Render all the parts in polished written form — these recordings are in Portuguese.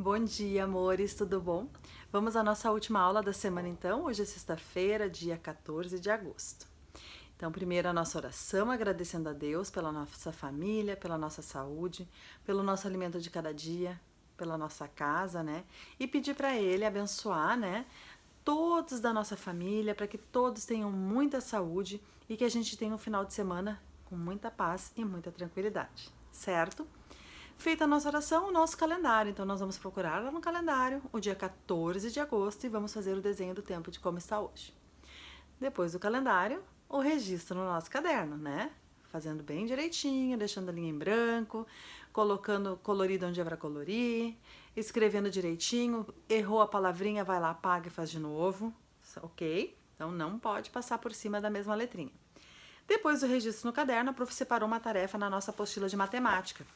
Bom dia, amores, tudo bom? Vamos à nossa última aula da semana então. Hoje é sexta-feira, dia 14 de agosto. Então, primeiro a nossa oração, agradecendo a Deus pela nossa família, pela nossa saúde, pelo nosso alimento de cada dia, pela nossa casa, né? E pedir para Ele abençoar, né? Todos da nossa família, para que todos tenham muita saúde e que a gente tenha um final de semana com muita paz e muita tranquilidade, certo? Feita a nossa oração, o nosso calendário. Então, nós vamos procurar lá no calendário o dia 14 de agosto e vamos fazer o desenho do tempo de como está hoje. Depois do calendário, o registro no nosso caderno, né? Fazendo bem direitinho, deixando a linha em branco, colocando colorido onde é para colorir, escrevendo direitinho. Errou a palavrinha, vai lá, apaga e faz de novo, ok? Então, não pode passar por cima da mesma letrinha. Depois do registro no caderno, a prof separou uma tarefa na nossa apostila de matemática.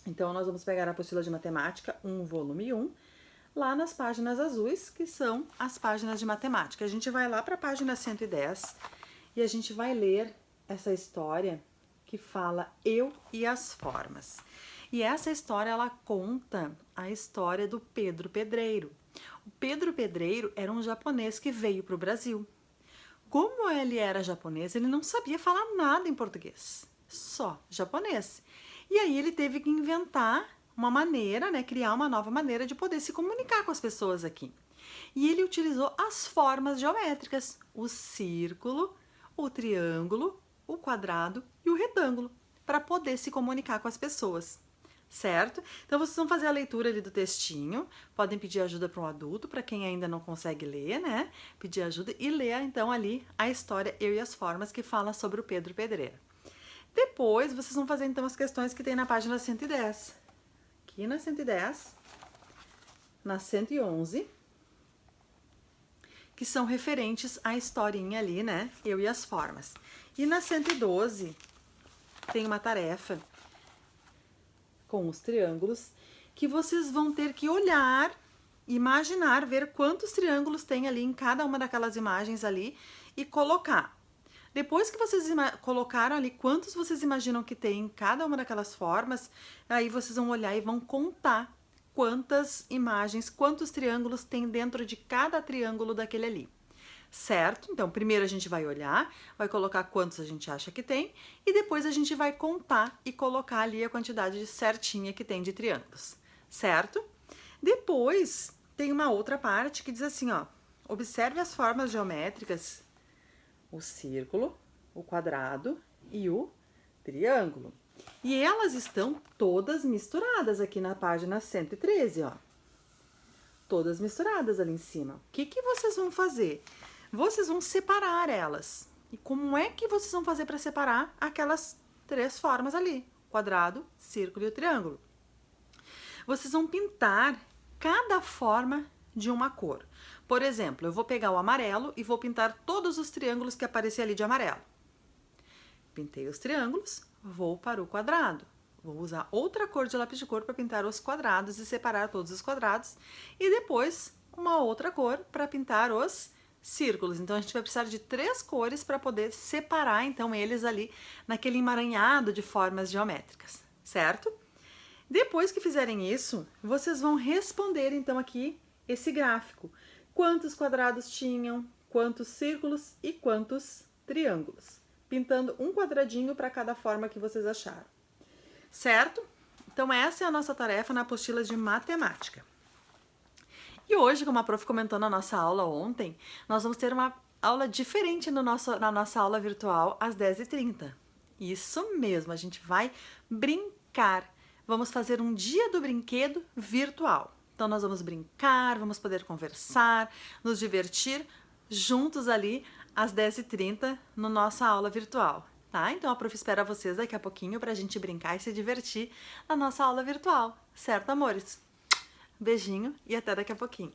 Então, nós vamos pegar a apostila de matemática 1, volume 1, lá nas páginas azuis, que são as páginas de matemática. A gente vai lá para a página 110 e a gente vai ler essa história que fala Eu e as Formas. E essa história, ela conta a história do Pedro Pedreiro. O Pedro Pedreiro era um japonês que veio para o Brasil. Como ele era japonês, ele não sabia falar nada em português, só japonês. E aí ele teve que inventar uma maneira, né, criar uma nova maneira de poder se comunicar com as pessoas aqui. E ele utilizou as formas geométricas, o círculo, o triângulo, o quadrado e o retângulo, para poder se comunicar com as pessoas, certo? Então vocês vão fazer a leitura ali do textinho, podem pedir ajuda para um adulto, para quem ainda não consegue ler, né? Pedir ajuda e ler então ali a história Eu e as Formas, que fala sobre o Pedro Pedreiro. Depois, vocês vão fazer então as questões que tem na página 110. Aqui na 110, na 111, que são referentes à historinha ali, né? Eu e as Formas. E na 112, tem uma tarefa com os triângulos, que vocês vão ter que olhar, imaginar, ver quantos triângulos tem ali em cada uma daquelas imagens ali e colocar. Depois que vocês colocaram ali quantos vocês imaginam que tem em cada uma daquelas formas, aí vocês vão olhar e vão contar quantas imagens, quantos triângulos tem dentro de cada triângulo daquele ali. Certo? Então, primeiro a gente vai olhar, vai colocar quantos a gente acha que tem e depois a gente vai contar e colocar ali a quantidade certinha que tem de triângulos. Certo? Depois, tem uma outra parte que diz assim, ó, observe as formas geométricas, o círculo, o quadrado e o triângulo. E elas estão todas misturadas aqui na página 113, ó. Todas misturadas ali em cima. O que que vocês vão fazer? Vocês vão separar elas. E como é que vocês vão fazer para separar aquelas três formas ali? Quadrado, círculo e o triângulo. Vocês vão pintar cada forma de uma cor. Por exemplo, eu vou pegar o amarelo e vou pintar todos os triângulos que aparecer ali de amarelo. Pintei os triângulos, vou para o quadrado. Vou usar outra cor de lápis de cor para pintar os quadrados e separar todos os quadrados. E depois, uma outra cor para pintar os círculos. Então, a gente vai precisar de 3 cores para poder separar, então, eles ali naquele emaranhado de formas geométricas, certo? Depois que fizerem isso, vocês vão responder, então, aqui esse gráfico. Quantos quadrados tinham, quantos círculos e quantos triângulos. Pintando um quadradinho para cada forma que vocês acharam. Certo? Então, essa é a nossa tarefa na apostila de matemática. E hoje, como a prof comentou na nossa aula ontem, nós vamos ter uma aula diferente na nossa aula virtual às 10h30. Isso mesmo, a gente vai brincar. Vamos fazer um dia do brinquedo virtual. Então, nós vamos brincar, vamos poder conversar, nos divertir juntos ali às 10h30 na nossa aula virtual, tá? Então, a prof espera vocês daqui a pouquinho para a gente brincar e se divertir na nossa aula virtual, certo, amores? Beijinho e até daqui a pouquinho.